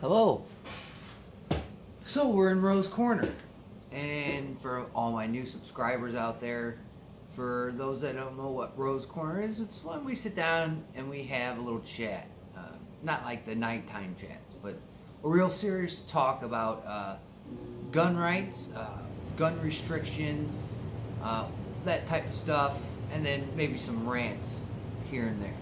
Hello. So we're in Rose Corner, and for all my new subscribers out there, for those that don't know what Rose Corner is, it's when we sit down and we have a little chat. Not like the nighttime chats, but a real serious talk about gun rights, gun restrictions, that type of stuff, and then maybe some rants here and there.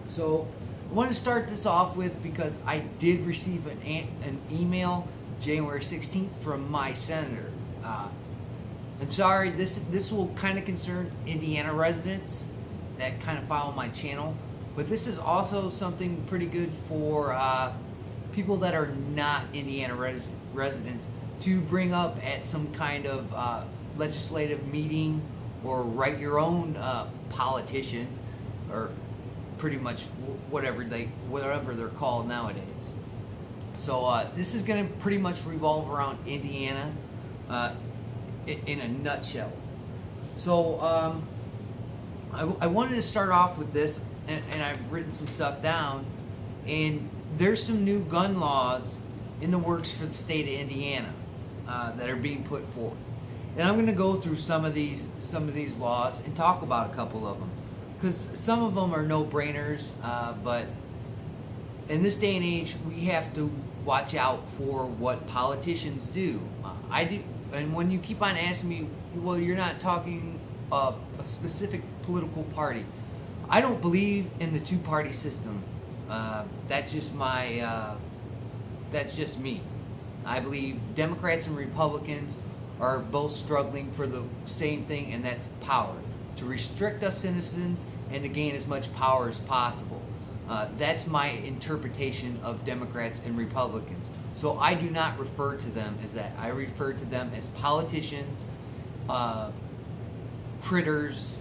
So I want to start this off with because I did receive an email January 16th from my senator. I'm sorry, this will kind of concern Indiana residents that kind of follow my channel, but this is also something pretty good for people that are not Indiana residents to bring up at some kind of legislative meeting or write your own politician, or pretty much whatever they're called nowadays. So this is going to pretty much revolve around Indiana in a nutshell. So I wanted to start off with this, and I've written some stuff down, and there's some new gun laws in the works for the state of Indiana that are being put forth. And I'm going to go through some of these laws and talk about a couple of them, because some of them are no-brainers, but in this day and age, we have to watch out for what politicians do. I do, and when you keep on asking me, well, you're not talking a specific political party. I don't believe in the two-party system. That's just that's just me. I believe Democrats and Republicans are both struggling for the same thing, and that's power. To restrict us citizens and to gain as much power as possible. That's my interpretation of Democrats and Republicans. So I do not refer to them as that. I refer to them as politicians, critters,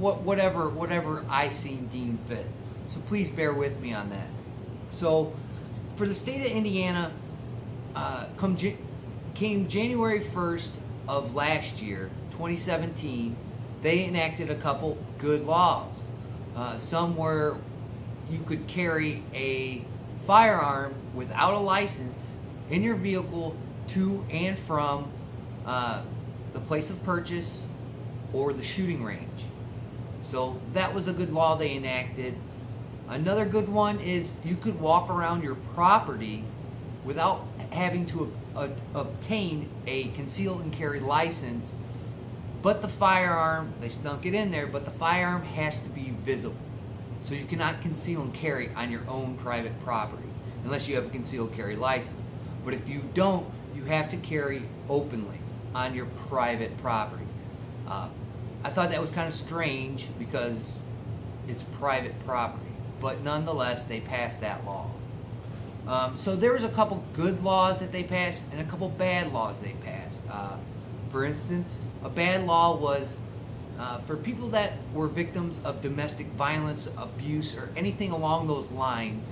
whatever I deem fit. So please bear with me on that. So for the state of Indiana, came January 1st of last year, 2017, they enacted a couple good laws. Some where you could carry a firearm without a license in your vehicle to and from the place of purchase or the shooting range. So that was a good law they enacted. Another good one is you could walk around your property without having to obtain a concealed and carry license, but the firearm, they snuck it in there, but the firearm has to be visible. So you cannot conceal and carry on your own private property unless you have a concealed carry license. But if you don't, you have to carry openly on your private property. I thought that was kind of strange because it's private property, but nonetheless, they passed that law. So there was a couple good laws that they passed and a couple bad laws they passed. For instance, a bad law was for people that were victims of domestic violence, abuse, or anything along those lines,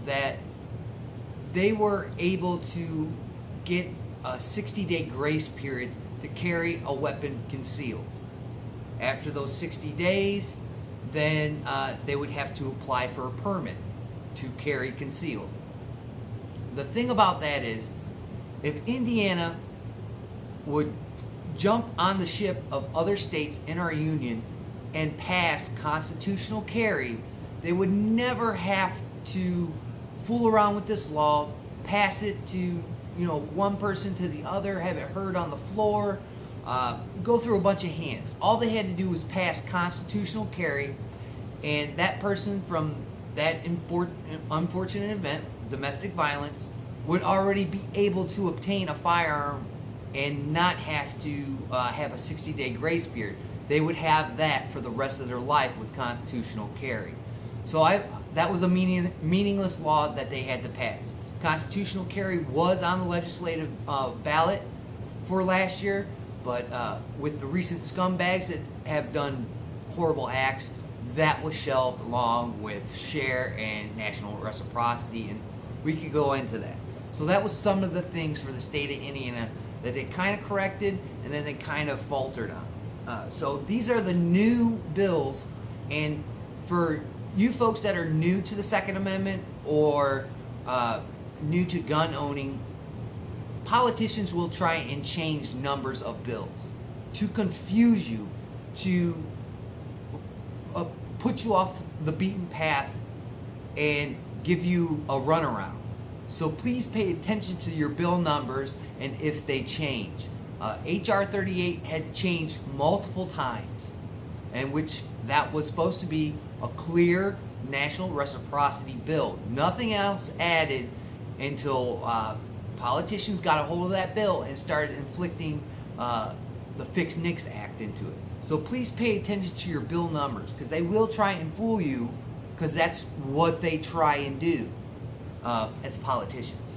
that they were able to get a 60-day grace period to carry a weapon concealed. After those 60 days, then they would have to apply for a permit to carry concealed. The thing about that is, if Indiana would jump on the ship of other states in our union and pass constitutional carry, they would never have to fool around with this law, pass it to one person to the other, have it heard on the floor, go through a bunch of hands. All they had to do was pass constitutional carry, and that person from that unfortunate event, domestic violence, would already be able to obtain a firearm and not have to have a 60-day grace period. They would have that for the rest of their life with constitutional carry. So that was a meaningless law that they had to pass. Constitutional carry was on the legislative ballot for last year, but with the recent scumbags that have done horrible acts, that was shelved along with share and national reciprocity, and we could go into that. So that was some of the things for the state of Indiana that they kind of corrected and then they kind of faltered on. So these are the new bills, and for you folks that are new to the Second Amendment or new to gun owning, politicians will try and change numbers of bills to confuse you, to put you off the beaten path and give you a runaround. So please pay attention to your bill numbers and if they change. HR 38 had changed multiple times, and which that was supposed to be a clear national reciprocity bill. Nothing else added until politicians got a hold of that bill and started inflicting the Fix Nix Act into it. So please pay attention to your bill numbers, because they will try and fool you, because that's what they try and do as politicians.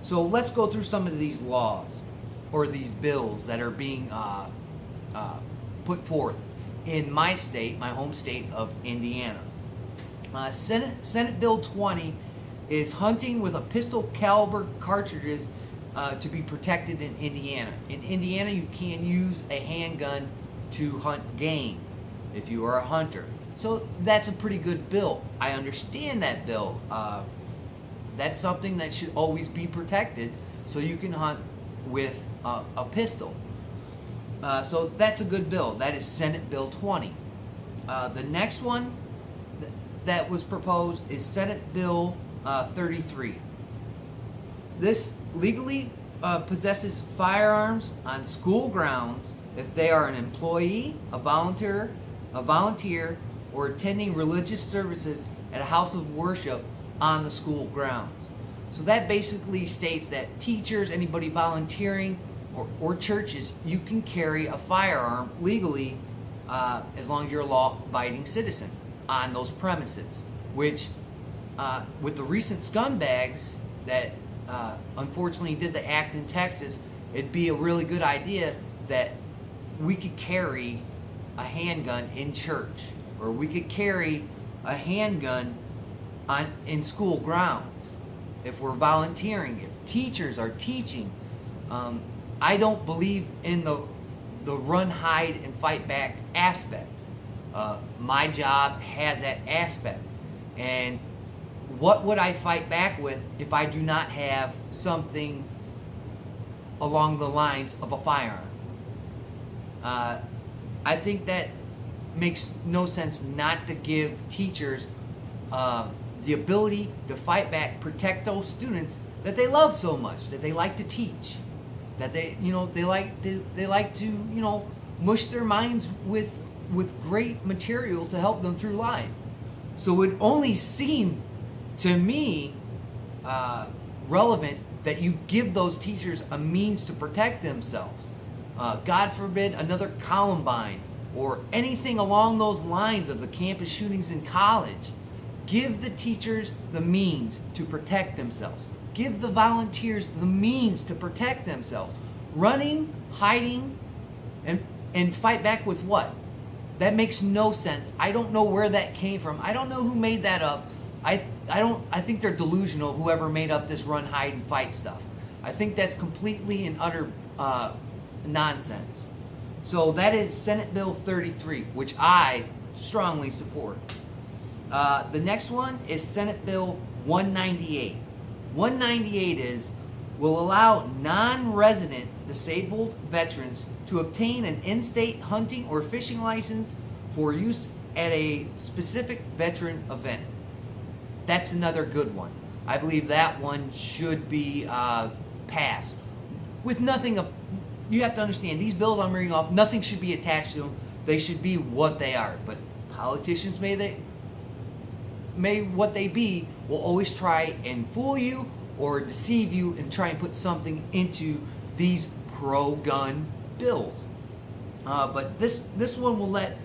So let's go through some of these laws or these bills that are being put forth in my state, my home state of Indiana. Senate Bill 20 is hunting with a pistol caliber cartridges to be protected in Indiana. In Indiana, you can use a handgun to hunt game if you are a hunter. So that's a pretty good bill. I understand that bill. That's something that should always be protected, so you can hunt with a pistol. So that's a good bill. That is Senate Bill 20. The next one that was proposed is Senate Bill 33. This legally possesses firearms on school grounds if they are an employee, a volunteer, or attending religious services at a house of worship on the school grounds. So that basically states that teachers, anybody volunteering, or churches, you can carry a firearm legally as long as you're a law-abiding citizen on those premises, which with the recent scumbags that unfortunately did the act in Texas, it'd be a really good idea that we could carry a handgun in church, or we could carry a handgun in school grounds if we're volunteering, if teachers are teaching. I don't believe in the run, hide, and fight back aspect. My job has that aspect. And what would I fight back with if I do not have something along the lines of a firearm? I think that makes no sense not to give teachers the ability to fight back, protect those students that they love so much, that they like to teach, that they like to mush their minds with great material to help them through life. So it only seemed to me relevant that you give those teachers a means to protect themselves. God forbid another Columbine or anything along those lines of the campus shootings in college. Give the teachers the means to protect themselves. Give the volunteers the means to protect themselves. Running, hiding, and fight back with what? That makes no sense. I don't know where that came from. I don't know who made that up. I think they're delusional, whoever made up this run, hide, and fight stuff. I think that's completely and utter nonsense. So that is Senate Bill 33, which I strongly support. The next one is Senate Bill 198. 198 will allow non-resident disabled veterans to obtain an in-state hunting or fishing license for use at a specific veteran event. That's another good one. I believe that one should be passed. With nothing, you have to understand, these bills I'm reading off, nothing should be attached to them. They should be what they are. But politicians, may what they be, will always try and fool you or deceive you and try and put something into these pro-gun bills. But this one will let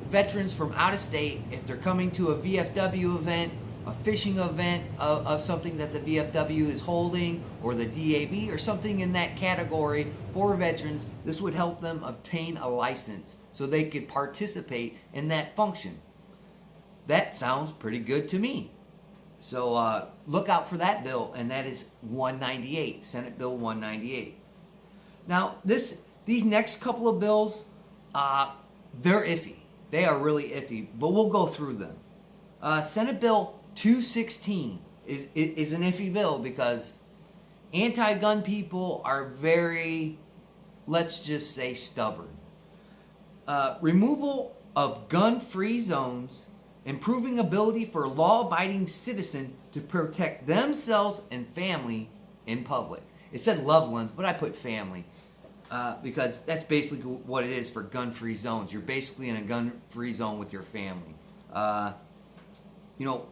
veterans from out of state, if they're coming to a VFW event, a fishing event of something that the VFW is holding, or the DAV, or something in that category for veterans, this would help them obtain a license so they could participate in that function. That sounds pretty good to me. So look out for that bill, and that is 198, Senate Bill 198. Now, these next couple of bills, they're iffy. They are really iffy, but we'll go through them. Senate Bill 216 is an iffy bill because anti-gun people are very, let's just say, stubborn. Removal of gun-free zones, improving ability for law-abiding citizen to protect themselves and family in public. It said loved ones, but I put family because that's basically what it is for gun-free zones. You're basically in a gun-free zone with your family. You know,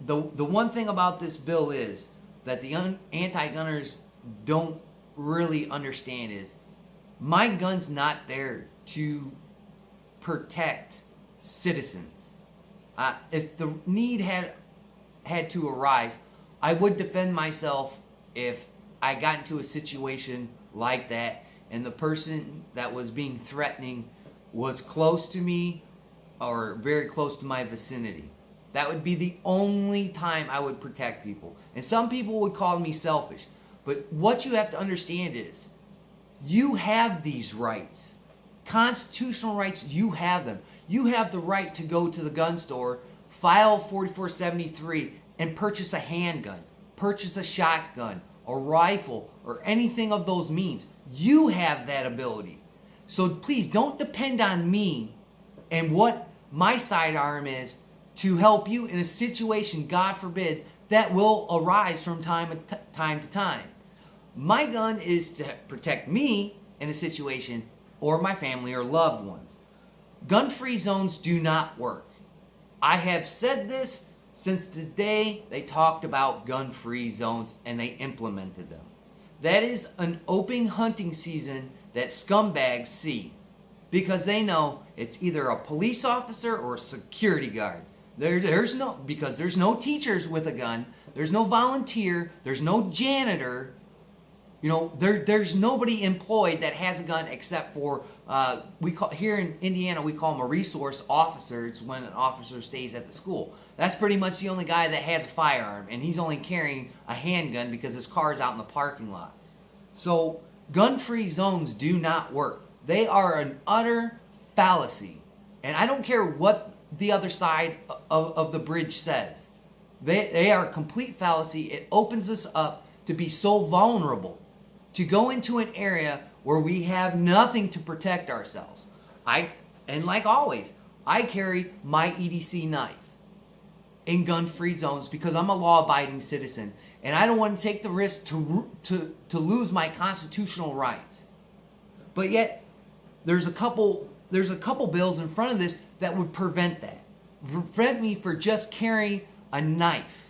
the one thing about this bill is that the anti-gunners don't really understand is my gun's not there to protect citizens. If the need had to arise, I would defend myself if I got into a situation like that and the person that was being threatening was close to me or very close to my vicinity. That would be the only time I would protect people. And some people would call me selfish. But what you have to understand is you have these rights. Constitutional rights, you have them. You have the right to go to the gun store, file 4473, and purchase a handgun, purchase a shotgun, a rifle, or anything of those means. You have that ability. So please don't depend on me and what my sidearm is to help you in a situation, God forbid, that will arise from time to time. My gun is to protect me in a situation or my family or loved ones. Gun-free zones do not work. I have said this since the day they talked about gun-free zones and they implemented them. That is an open hunting season that scumbags see because they know it's either a police officer or a security guard. There's no teachers with a gun. There's no volunteer. There's no janitor. You know, there's nobody employed that has a gun except for here in Indiana we call them a resource officer. It's when an officer stays at the school. That's pretty much the only guy that has a firearm, and he's only carrying a handgun because his car's out in the parking lot. So gun-free zones do not work. They are an utter fallacy, and I don't care what the other side of the bridge says. They are a complete fallacy. It opens us up to be so vulnerable, to go into an area where we have nothing to protect ourselves. And like always, I carry my EDC knife in gun-free zones because I'm a law-abiding citizen, and I don't want to take the risk to lose my constitutional rights. But yet, there's a couple bills in front of this that would prevent that. Prevent me for just carrying a knife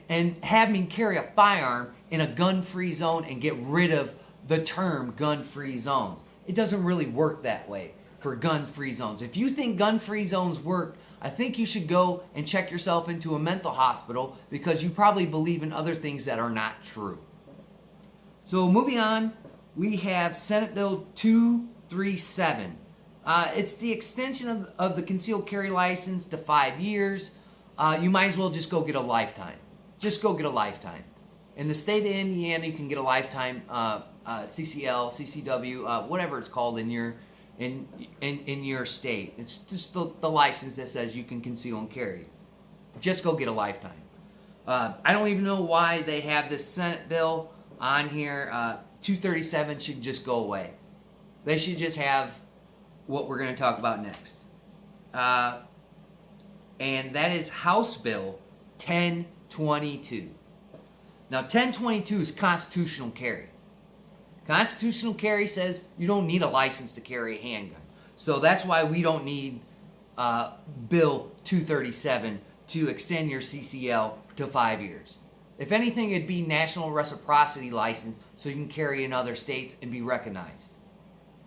and have me carry a firearm in a gun-free zone and get rid of the term gun-free zones. It doesn't really work that way for gun-free zones. If you think gun-free zones work, I think you should go and check yourself into a mental hospital because you probably believe in other things that are not true. So moving on, we have Senate Bill 237. It's the extension of the concealed carry license to 5 years. You might as well just go get a lifetime. Just go get a lifetime. In the state of Indiana, you can get a lifetime CCL, CCW, whatever it's called in your state. It's just the license that says you can conceal and carry. Just go get a lifetime. I don't even know why they have this Senate bill on here. 237 should just go away. They should just have what we're going to talk about next. And that is House Bill 1022. Now, 1022 is constitutional carry. Constitutional carry says you don't need a license to carry a handgun. So that's why we don't need Bill 237 to extend your CCL to 5 years. If anything, it'd be national reciprocity license so you can carry in other states and be recognized.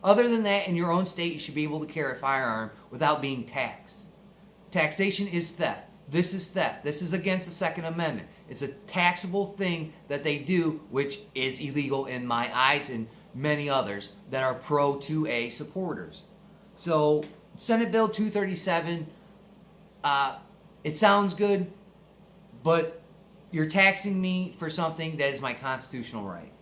Other than that, in your own state, you should be able to carry a firearm without being taxed. Taxation is theft. This is theft. This is against the Second Amendment. It's a taxable thing that they do, which is illegal in my eyes and many others that are pro-2A supporters. So, Senate Bill 237, it sounds good, but you're taxing me for something that is my constitutional right.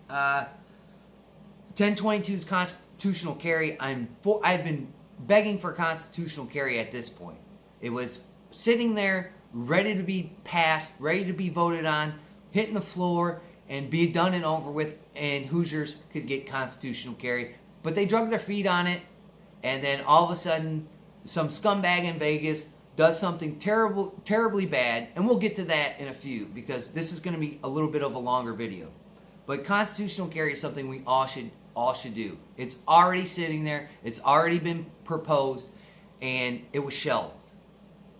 1022 is constitutional carry. I've been begging for constitutional carry at this point. It was sitting there ready to be passed, ready to be voted on, hitting the floor and be done and over with, and Hoosiers could get constitutional carry. But they drug their feet on it, and then all of a sudden some scumbag in Vegas does something terribly bad, and we'll get to that in a few because this is going to be a little bit of a longer video. But constitutional carry is something we all should do. It's already sitting there. It's already been proposed, and it was shelved.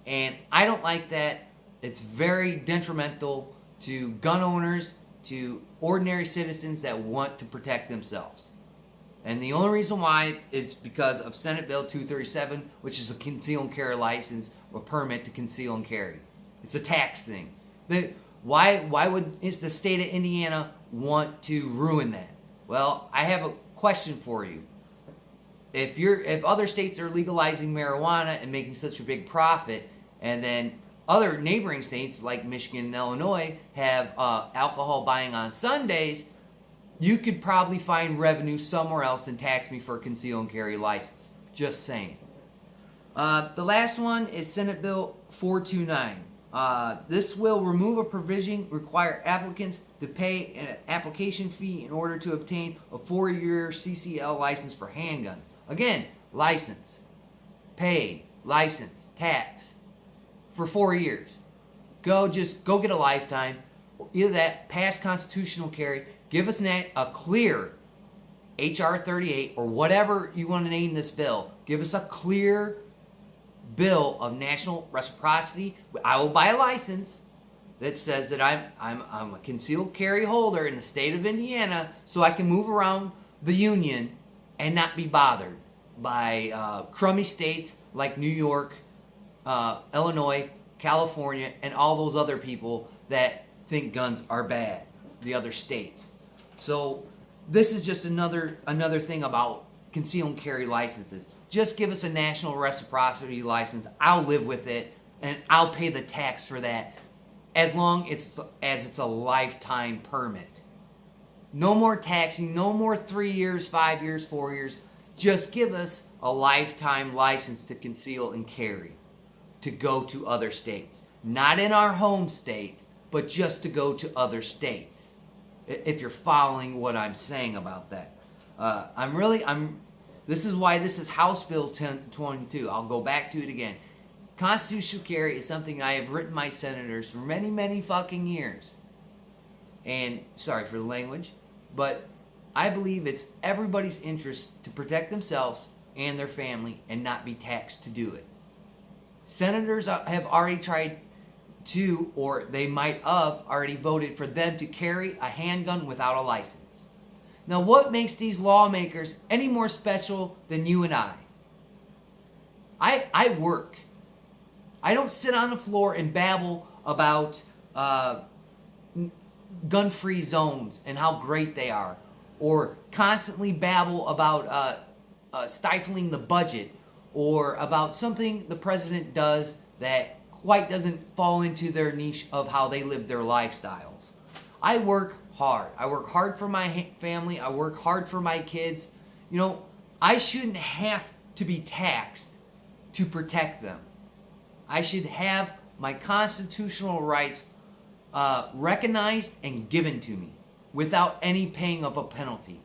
And I don't like that. It's very detrimental to gun owners, to ordinary citizens that want to protect themselves. And the only reason why is because of Senate Bill 237, which is a conceal and carry license or permit to conceal and carry. It's a tax thing. Why would the state of Indiana want to ruin that? Well, I have a question for you. If other states are legalizing marijuana and making such a big profit, and then other neighboring states like Michigan and Illinois have alcohol buying on Sundays, you could probably find revenue somewhere else and tax me for a conceal and carry license. Just saying. The last one is Senate Bill 429. This will remove a provision require applicants to pay an application fee in order to obtain a 4-year CCL license for handguns. Again, license, pay, license, tax for 4 years. Go get a lifetime. Either that, pass constitutional carry, give us a clear HR 38 or whatever you want to name this bill. Give us a clear bill of national reciprocity. I will buy a license that says that I'm a concealed carry holder in the state of Indiana, so I can move around the union and not be bothered by crummy states like New York, Illinois, California, and all those other people that think guns are bad, the other states. So this is just another thing about conceal and carry licenses. Just give us a national reciprocity license. I'll live with it, and I'll pay the tax for that as long as it's a lifetime permit. No more taxing, no more 3 years, 5 years, 4 years. Just give us a lifetime license to conceal and carry, to go to other states. Not in our home state, but just to go to other states. If you're following what I'm saying about that. This is why this is House Bill 1022. I'll go back to it again. Constitutional carry is something I have written my senators for many, many fucking years. And sorry for the language, but I believe it's everybody's interest to protect themselves and their family and not be taxed to do it. Senators have already tried to, or they might have already voted for them to carry a handgun without a license. Now, what makes these lawmakers any more special than you and I? I work. I don't sit on the floor and babble about gun-free zones and how great they are, or constantly babble about stifling the budget, or about something the president does that quite doesn't fall into their niche of how they live their lifestyles. I work hard. I work hard for my family. I work hard for my kids. You know, I shouldn't have to be taxed to protect them. I should have my constitutional rights recognized and given to me without any paying of a penalty.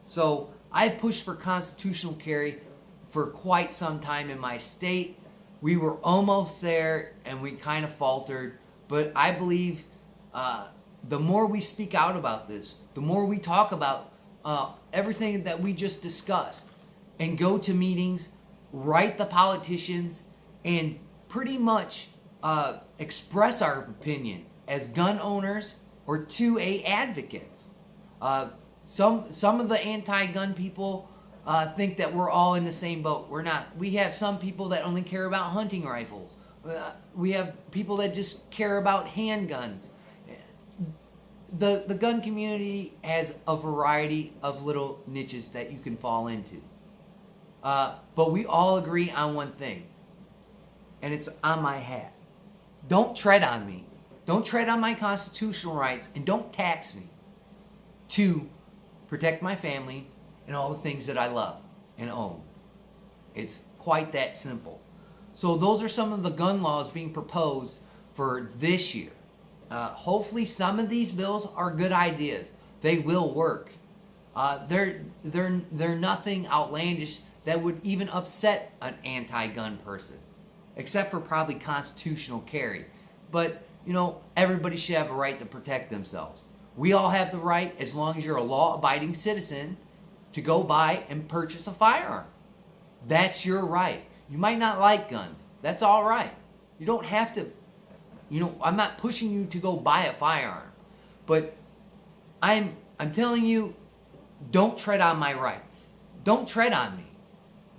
So I pushed for constitutional carry for quite some time in my state. We were almost there and we kind of faltered, but I believe the more we speak out about this, the more we talk about everything that we just discussed, and go to meetings, write the politicians, and pretty much express our opinion as gun owners or 2A advocates. Some of the anti-gun people think that we're all in the same boat. We're not. We have some people that only care about hunting rifles. We have people that just care about handguns. The gun community has a variety of little niches that you can fall into. But we all agree on one thing, and it's on my hat. Don't tread on me. Don't tread on my constitutional rights, and don't tax me to protect my family and all the things that I love and own. It's quite that simple. So those are some of the gun laws being proposed for this year. Hopefully some of these bills are good ideas. They will work. They're nothing outlandish that would even upset an anti-gun person, except for probably constitutional carry. But, everybody should have a right to protect themselves. We all have the right, as long as you're a law-abiding citizen, to go buy and purchase a firearm. That's your right. You might not like guns. That's all right. You don't have to, I'm not pushing you to go buy a firearm. But I'm telling you, don't tread on my rights. Don't tread on me.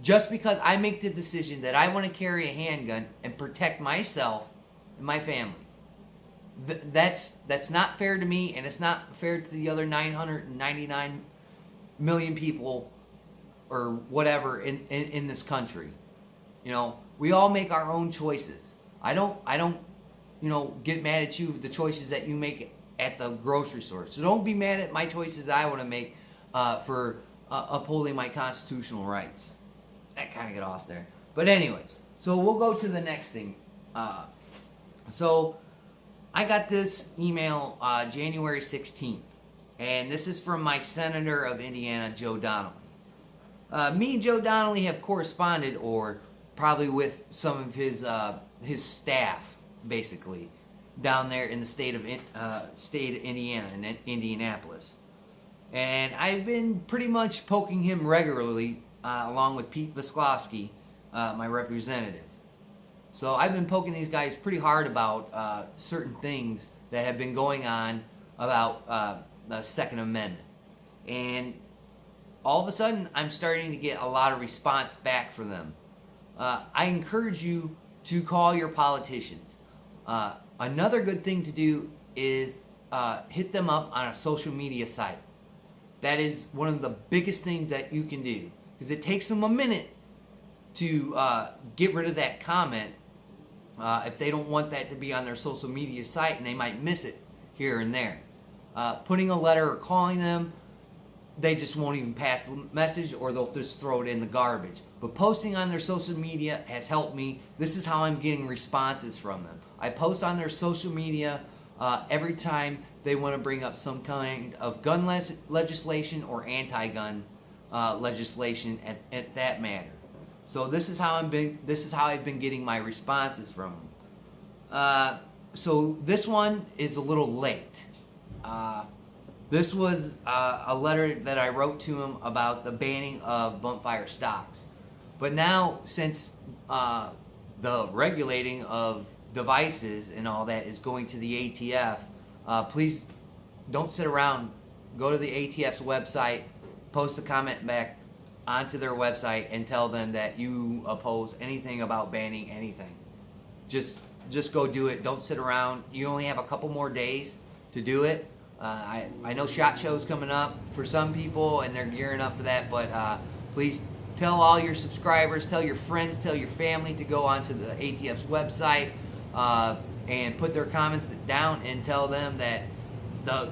Just because I make the decision that I want to carry a handgun and protect myself and my family. That's not fair to me, and it's not fair to the other 999 million people or whatever in this country. We all make our own choices. I don't get mad at you the choices that you make at the grocery store. So don't be mad at my choices I want to make for upholding my constitutional rights. That kind of get off there. But anyways, so we'll go to the next thing. So I got this email January 16th, and this is from my senator of Indiana, Joe Donnelly. Me and Joe Donnelly have corresponded, or probably with some of his staff, basically, down there in the state of Indiana, in Indianapolis. And I've been pretty much poking him regularly, along with Pete Visklosky, my representative. So I've been poking these guys pretty hard about certain things that have been going on about the Second Amendment. And all of a sudden, I'm starting to get a lot of response back from them. I encourage you to call your politicians. Another good thing to do is hit them up on a social media site. That is one of the biggest things that you can do, because it takes them a minute to get rid of that comment if they don't want that to be on their social media site, and they might miss it here and there. Putting a letter or calling them, they just won't even pass the message, or they'll just throw it in the garbage. But posting on their social media has helped me. This is how I'm getting responses from them. I post on their social media every time they want to bring up some kind of gun legislation or anti-gun legislation at that matter. So this is how I've been getting my responses from them. So this one is a little late. This was a letter that I wrote to him about the banning of buntfire stocks. But now, since the regulating of devices and all that is going to the ATF, please don't sit around. Go to the ATF's website, post a comment back onto their website, and tell them that you oppose anything about banning anything. Just go do it. Don't sit around. You only have a couple more days to do it. I know SHOT Show's coming up for some people, and they're gearing up for that, but please tell all your subscribers, tell your friends, tell your family to go onto the ATF's website and put their comments down, and tell them that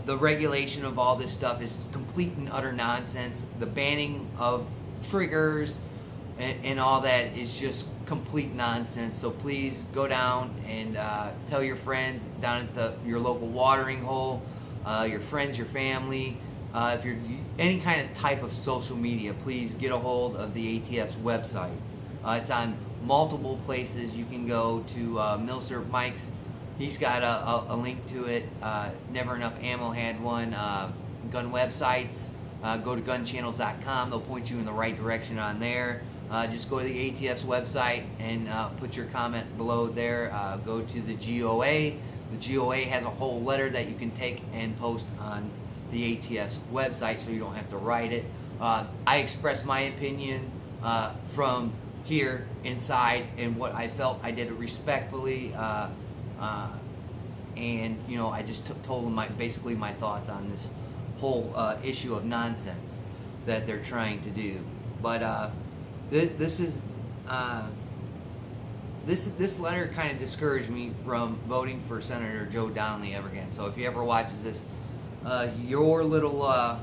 the regulation of all this stuff is complete and utter nonsense. The banning of triggers and all that is just complete nonsense. So please go down and tell your friends down at your local watering hole, your friends, your family. If you're any kind of type of social media, please get a hold of the ATF's website. It's on multiple places. You can go to Milsurp Mike's. He's got a link to it. Never Enough Ammo had one. Gun websites. Go to gunchannels.com. They'll point you in the right direction on there. Just go to the ATF's website and put your comment below there. Go to the GOA. The GOA has a whole letter that you can take and post on the ATF's website, so you don't have to write it. I expressed my opinion from here inside, and what I felt. I did it respectfully, and I just told them basically my thoughts on this whole issue of nonsense that they're trying to do. But this letter kind of discouraged me from voting for Senator Joe Donnelly ever again. So if he ever watches this, your little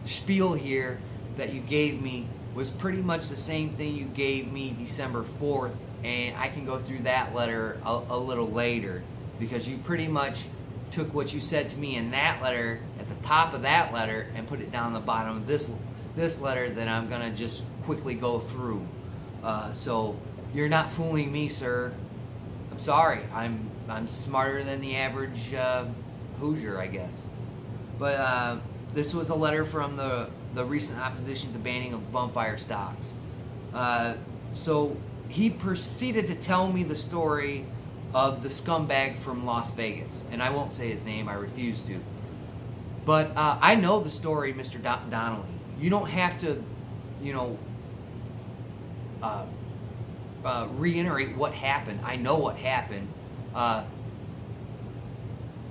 spiel here that you gave me was pretty much the same thing you gave me December 4th and I can go through that letter a little later, because you pretty much took what you said to me in that letter at the top of that letter and put it down the bottom of this letter that I'm gonna just quickly go through. So you're not fooling me, sir. I'm sorry. I'm smarter than the average Hoosier, I guess. But this was a letter from the recent opposition to banning of bonfire stocks. So he proceeded to tell me the story of the scumbag from Las Vegas, and I won't say his name. I refuse to. But I know the story, Mr. Donnelly. You don't have to, reiterate what happened. I know what happened.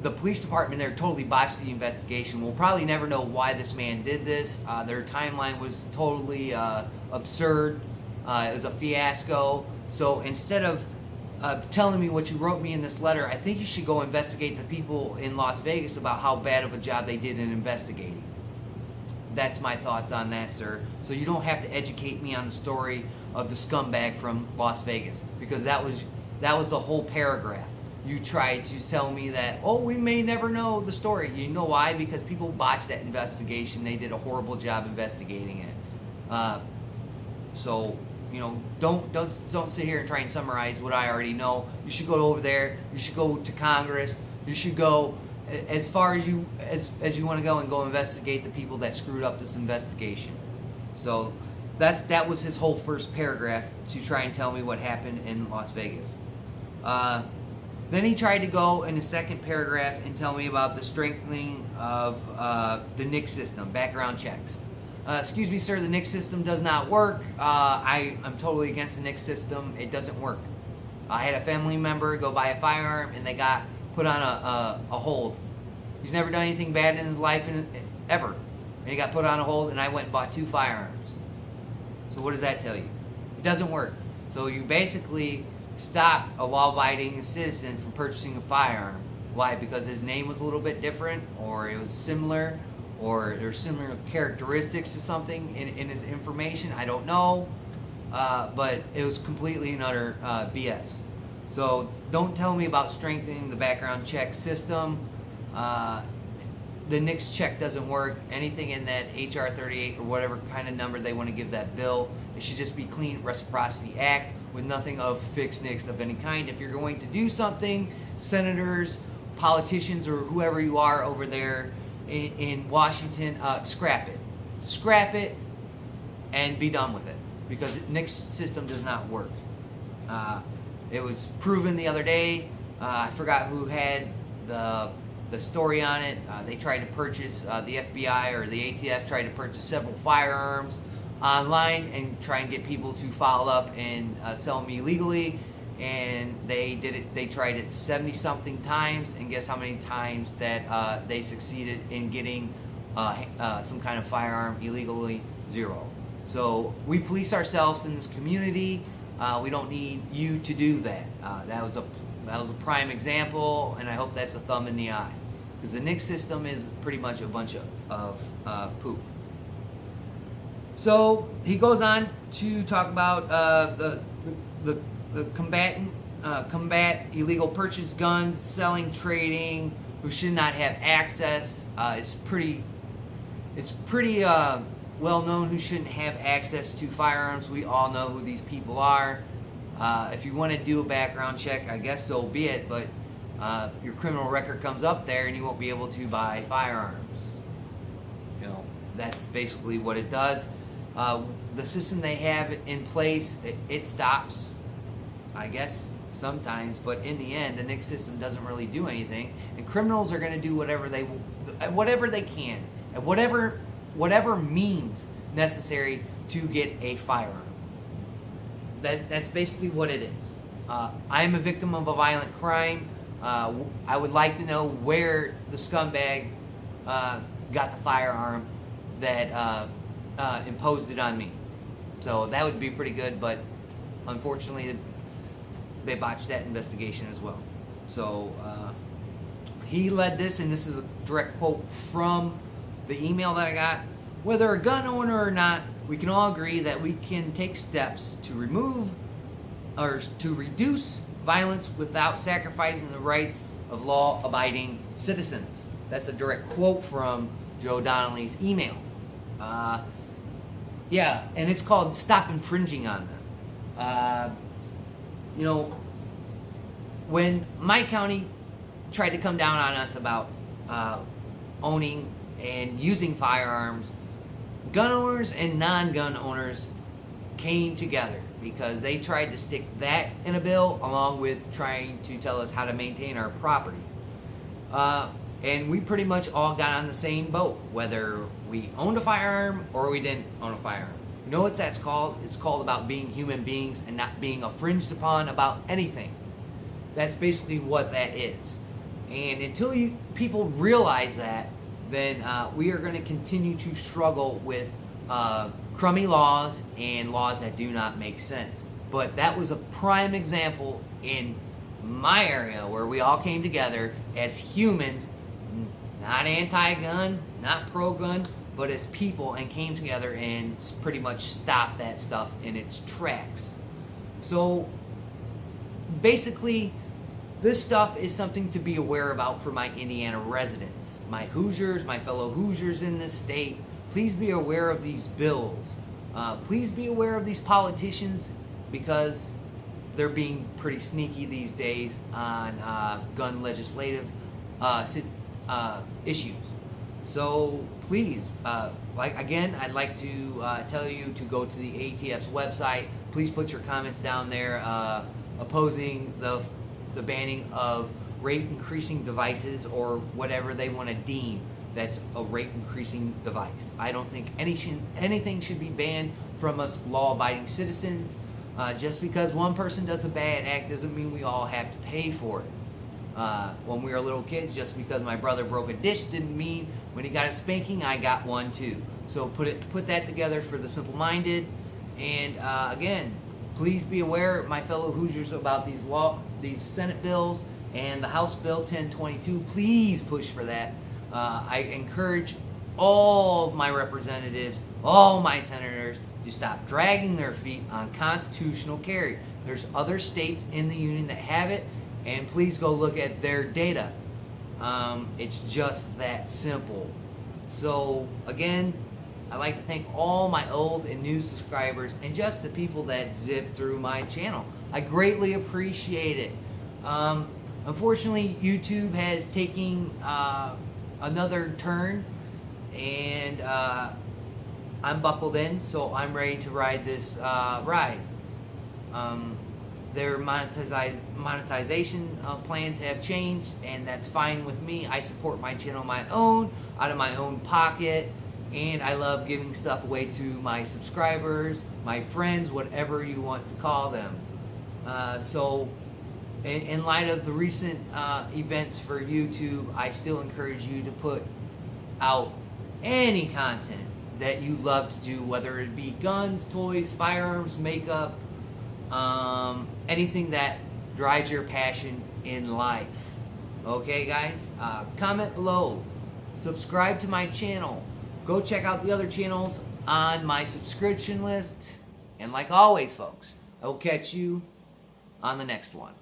The police department there totally botched the investigation. We'll probably never know why this man did this. Their timeline was totally absurd. It was a fiasco. So instead of telling me what you wrote me in this letter, I think you should go investigate the people in Las Vegas about how bad of a job they did in investigating. That's my thoughts on that, sir. So you don't have to educate me on the story of the scumbag from Las Vegas, because that was the whole paragraph. You tried to tell me that, oh, we may never know the story. You know why? Because people botched that investigation. They did a horrible job investigating it. So, don't sit here and try and summarize what I already know. You should go over there. You should go to Congress. You should go as far as you want to go, and go investigate the people that screwed up this investigation. So that was his whole first paragraph, to try and tell me what happened in Las Vegas. Then he tried to go in the second paragraph and tell me about the strengthening of the NICS system, background checks. Excuse me, sir, the NICS system does not work. I'm totally against the NICS system. It doesn't work. I had a family member go buy a firearm, and they got put on a hold. He's never done anything bad in his life ever. And he got put on a hold, and I went and bought 2 firearms. So what does that tell you? It doesn't work. So you basically stopped a law-abiding citizen from purchasing a firearm. Why? Because his name was a little bit different, or it was similar, or there's similar characteristics to something in his information. I don't know, but it was completely and utter BS. So don't tell me about strengthening the background check system. The NICS check doesn't work. Anything in that HR 38 or whatever kind of number they want to give that bill, it should just be Clean Reciprocity Act with nothing of fixed NICS of any kind. If you're going to do something, senators, politicians, or whoever you are over there in Washington, scrap it. Scrap it and be done with it, because the NICS system does not work. It was proven the other day. I forgot who had the story on it. They tried to purchase, the FBI or the ATF tried to purchase several firearms online and try and get people to follow up and sell them illegally. And they did it. They tried it 70-something times, and guess how many times that they succeeded in getting some kind of firearm illegally? 0. So we police ourselves in this community. We don't need you to do that. That was a prime example, and I hope that's a thumb in the eye, because the NICS system is pretty much a bunch of poop. So he goes on to talk about the combat illegal purchase guns, selling, trading, who should not have access. It's pretty well known who shouldn't have access to firearms. We all know who these people are. If you want to do a background check, I guess so be it, but your criminal record comes up there and you won't be able to buy firearms. That's basically what it does. The system they have in place, it stops, I guess, sometimes, but in the end, the NICS system doesn't really do anything, and criminals are going to do whatever they can, and whatever means necessary to get a firearm. That's basically what it is. I am a victim of a violent crime. I would like to know where the scumbag got the firearm that imposed it on me. So that would be pretty good, but unfortunately they botched that investigation as well. So he led this, and this is a direct quote from the email that I got. Whether a gun owner or not, we can all agree that we can take steps to remove or to reduce violence without sacrificing the rights of law-abiding citizens. That's a direct quote from Joe Donnelly's email. Yeah, and it's called Stop Infringing on Them. You know, when my county tried to come down on us about owning and using firearms, gun owners and non-gun owners came together because they tried to stick that in a bill along with trying to tell us how to maintain our property. And we pretty much all got on the same boat, whether we owned a firearm or we didn't own a firearm. You know what that's called? It's called about being human beings and not being infringed upon about anything. That's basically what that is. And until people realize that, then we are going to continue to struggle with crummy laws and laws that do not make sense. But that was a prime example in my area where we all came together as humans, not anti-gun, not pro-gun, but as people, and came together and pretty much stopped that stuff in its tracks. So basically, this stuff is something to be aware about for my Indiana residents. My Hoosiers, my fellow Hoosiers in this state, please be aware of these bills. Please be aware of these politicians because they're being pretty sneaky these days on gun legislative issues. So please, I'd like to tell you to go to the ATF's website. Please put your comments down there opposing the banning of rate increasing devices or whatever they want to deem that's a rate increasing device. I don't think anything should be banned from us law-abiding citizens. Just because one person does a bad act doesn't mean we all have to pay for it. When we were little kids, just because my brother broke a dish didn't mean when he got a spanking, I got one too. So put that together for the simple-minded. And again, please be aware, my fellow Hoosiers, about these Senate bills and the House Bill 1022. Please push for that. I encourage all my representatives, all my senators, to stop dragging their feet on constitutional carry. There's other states in the union that have it, and please go look at their data. It's just that simple. So again, I'd like to thank all my old and new subscribers and just the people that zip through my channel. I greatly appreciate it. Unfortunately, YouTube has taken another turn, and I'm buckled in, so I'm ready to ride this ride. Their monetization plans have changed, and that's fine with me. I support my channel out of my own pocket, and I love giving stuff away to my subscribers, my friends, whatever you want to call them. So in light of the recent events for YouTube, I still encourage you to put out any content that you love to do, whether it be guns, toys, firearms, makeup, anything that drives your passion in life. Okay, guys? Comment below. Subscribe to my channel. Go check out the other channels on my subscription list. And like always, folks, I will catch you on the next one.